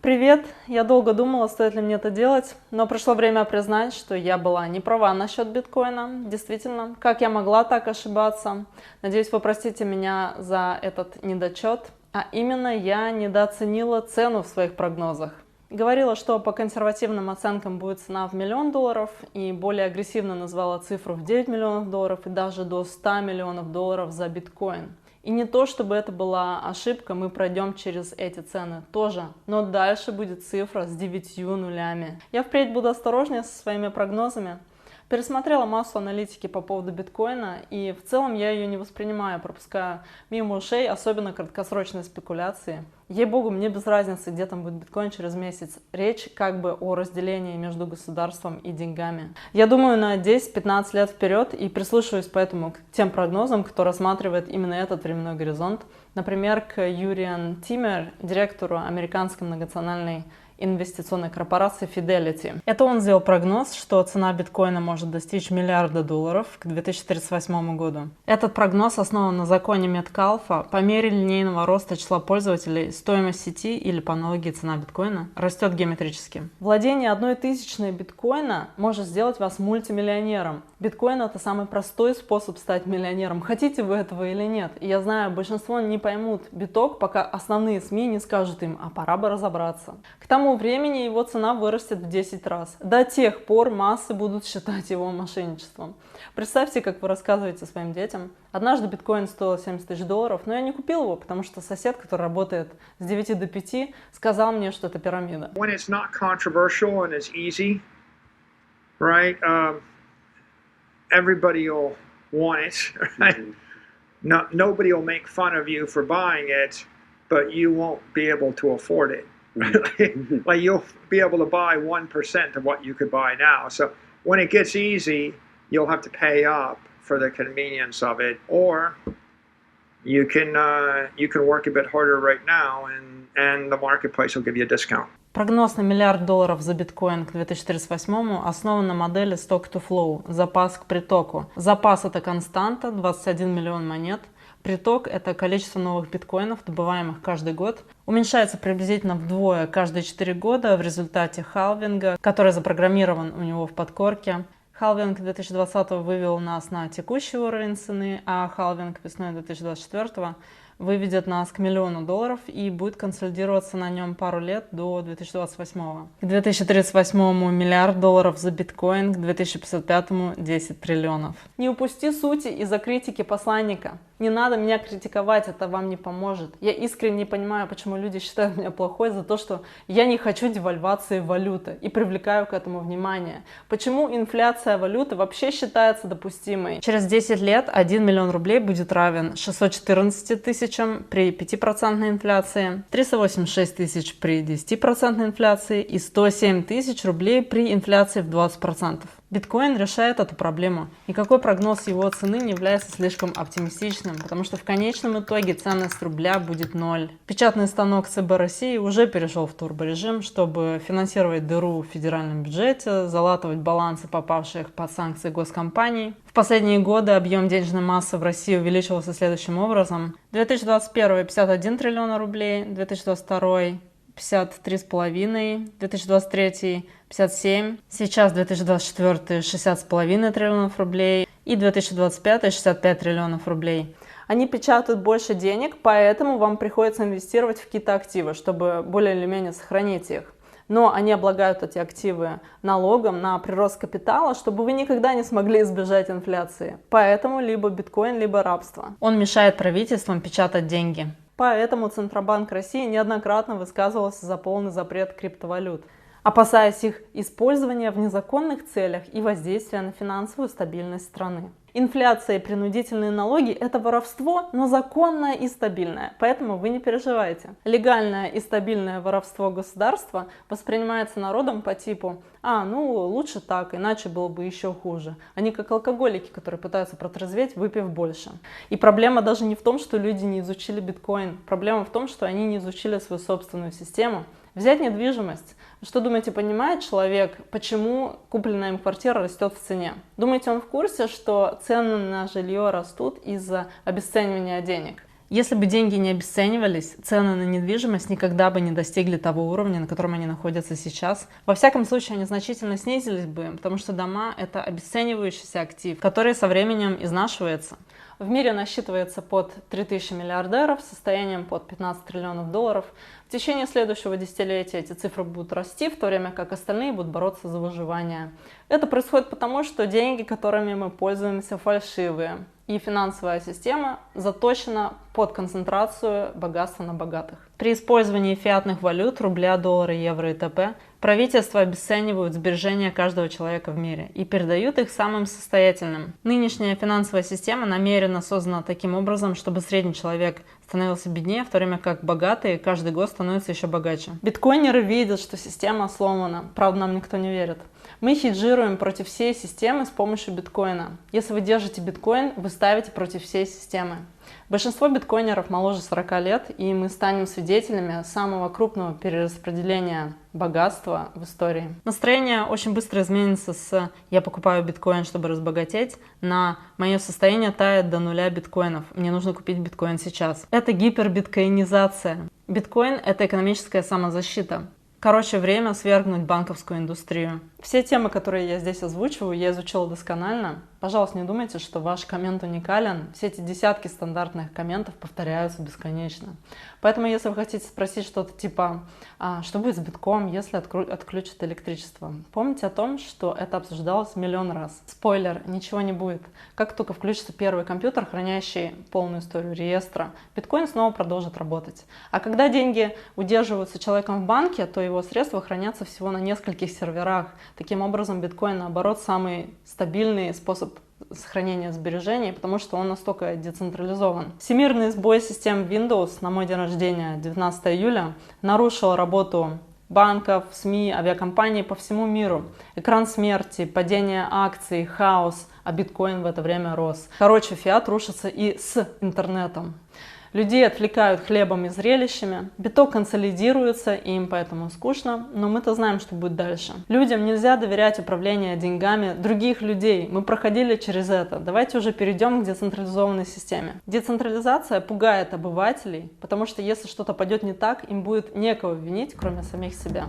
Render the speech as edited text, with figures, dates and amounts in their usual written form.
Привет! Я долго думала, стоит ли мне это делать, но пришло время признать, что я была не права насчет биткоина. Действительно, как я могла так ошибаться? Надеюсь, вы простите меня за этот недочет. А именно, я недооценила цену в своих прогнозах. Говорила, что по консервативным оценкам будет цена в $1 миллион, и более агрессивно назвала цифру в $9 миллионов и даже до $100 миллионов за биткоин. И не то, чтобы это была ошибка, мы пройдем через эти цены тоже, но дальше будет цифра с 9 нулями. Я впредь буду осторожнее со своими прогнозами. Пересмотрела массу аналитики по поводу биткоина, и в целом я ее не воспринимаю, пропуская мимо ушей, особенно краткосрочные спекуляции. Ей-богу, мне без разницы, где там будет биткоин через месяц. Речь как бы о разделении между государством и деньгами. Я думаю на 10-15 лет вперед и прислушиваюсь поэтому к тем прогнозам, кто рассматривает именно этот временной горизонт. Например, к Юриан Тиммер, директору американской многонациональной инвестиционной корпорации Fidelity. Это он сделал прогноз, что цена биткоина может достичь $1 миллиарда к 2038 году. Этот прогноз основан на законе Меткалфа. По мере линейного роста числа пользователей стоимость сети, или по аналогии цена биткоина, растет геометрически. Владение 1/1000 биткоина может сделать вас мультимиллионером. Биткоин — это самый простой способ стать миллионером, хотите вы этого или нет. И я знаю, большинство не поймут биток, пока основные СМИ не скажут им, а пора бы разобраться. К тому времени его цена вырастет в 10 раз. До тех пор массы будут считать его мошенничеством. Представьте, как вы рассказываете своим детям: однажды биткоин стоил $70 тысяч, но я не купил его, потому что сосед, который работает с 9 до 5, сказал мне, что это пирамида. When it's not controversial and it's easy, right? Everybody will want it, right? Nobody will make fun of you for buying it, but you won't be able to afford it. Like you'll be able to buy 1% of what you could buy now. So when it gets easy, you'll have to pay up for the convenience of it, or you can work a bit harder right now, and the marketplace will give you a discount. Прогноз на $1 миллиард за биткоин к 2038 основан на модели Stock to Flow, запас к притоку. Запас — это константа, 21 миллион монет. Приток — это количество новых биткоинов, добываемых каждый год. Уменьшается приблизительно вдвое каждые 4 года в результате халвинга, который запрограммирован у него в подкорке. Халвинг 2020 вывел нас на текущий уровень цены, а халвинг весной 2024 выведет нас к $1 миллиону и будет консолидироваться на нем пару лет до 2028. К 2038 $1 миллиард за биткоин, к 2055 10 триллионов. Не упусти сути из-за критики посланника. Не надо меня критиковать, это вам не поможет. Я искренне не понимаю, почему люди считают меня плохой за то, что я не хочу девальвации валюты и привлекаю к этому внимание. Почему инфляция валюты вообще считается допустимой? Через 10 лет 1 миллион рублей будет равен 614 тысячам при 5% инфляции, 386 тысяч при 10% инфляции и 107 тысяч рублей при инфляции в 20%. Биткоин решает эту проблему. Никакой прогноз его цены не является слишком оптимистичным, потому что в конечном итоге ценность рубля будет 0. Печатный станок ЦБ России уже перешел в турборежим, чтобы финансировать дыру в федеральном бюджете, залатывать балансы попавших под санкции госкомпаний. В последние годы объем денежной массы в России увеличивался следующим образом. 2021 — 51 триллиона рублей, 2022 — 53,5, 2023 — 57, сейчас 2024 — 60,5 триллионов рублей и 2025 — 65 триллионов рублей. Они печатают больше денег, поэтому вам приходится инвестировать в какие-то активы, чтобы более или менее сохранить их. Но они облагают эти активы налогом на прирост капитала, чтобы вы никогда не смогли избежать инфляции. Поэтому либо биткоин, либо рабство. Он мешает правительствам печатать деньги. Поэтому Центробанк России неоднократно высказывался за полный запрет криптовалют, опасаясь их использования в незаконных целях и воздействия на финансовую стабильность страны. Инфляция и принудительные налоги — это воровство, но законное и стабильное, поэтому вы не переживайте. Легальное и стабильное воровство государства воспринимается народом по типу лучше так, иначе было бы еще хуже. Они как алкоголики, которые пытаются протрезветь, выпив больше. И проблема даже не в том, что люди не изучили биткоин. Проблема в том, что они не изучили свою собственную систему. Взять недвижимость. Что думаете, понимает человек, почему купленная им квартира растет в цене? Думаете, он в курсе, что цены на жилье растут из-за обесценивания денег? Если бы деньги не обесценивались, цены на недвижимость никогда бы не достигли того уровня, на котором они находятся сейчас. Во всяком случае, они значительно снизились бы, потому что дома – это обесценивающийся актив, который со временем изнашивается. В мире насчитывается под 3000 миллиардеров с состоянием под 15 триллионов долларов. В течение следующего десятилетия эти цифры будут расти, в то время как остальные будут бороться за выживание. Это происходит потому, что деньги, которыми мы пользуемся, фальшивые. И финансовая система заточена под концентрацию богатства на богатых. При использовании фиатных валют, рубля, доллара, евро и т.п. правительства обесценивают сбережения каждого человека в мире и передают их самым состоятельным. Нынешняя финансовая система намеренно создана таким образом, чтобы средний человек становился беднее, в то время как богатые каждый год становятся еще богаче. Биткойнеры видят, что система сломана, правда, нам никто не верит. Мы хеджируем против всей системы с помощью биткоина. Если вы держите биткоин, вы ставите против всей системы. Большинство биткойнеров моложе 40 лет, и мы станем свидетелями самого крупного перераспределения богатства в истории. Настроение очень быстро изменится с «я покупаю биткоин, чтобы разбогатеть» на «мое состояние тает до 0 биткоинов, мне нужно купить биткоин сейчас». Это гипербиткоинизация. Биткоин – это экономическая самозащита. Короче, время свергнуть банковскую индустрию. Все темы, которые я здесь озвучиваю, я изучила досконально. Пожалуйста, не думайте, что ваш коммент уникален. Все эти десятки стандартных комментов повторяются бесконечно. Поэтому, если вы хотите спросить что-то типа «что будет с битком, если отключат электричество?», помните о том, что это обсуждалось миллион раз. Спойлер, ничего не будет. Как только включится первый компьютер, хранящий полную историю реестра, биткоин снова продолжит работать. А когда деньги удерживаются человеком в банке, то его средства хранятся всего на нескольких серверах. Таким образом, биткоин, наоборот, самый стабильный способ сохранения сбережений, потому что он настолько децентрализован. Всемирный сбой систем Windows на мой день рождения, 19 июля, нарушил работу банков, СМИ, авиакомпаний по всему миру. Экран смерти, падение акций, хаос, а биткоин в это время рос. Короче, фиат рушится и с интернетом. Людей отвлекают хлебом и зрелищами, биток консолидируется, и им поэтому скучно, но мы-то знаем, что будет дальше. Людям нельзя доверять управление деньгами других людей, мы проходили через это, давайте уже перейдем к децентрализованной системе. Децентрализация пугает обывателей, потому что если что-то пойдет не так, им будет некого винить, кроме самих себя.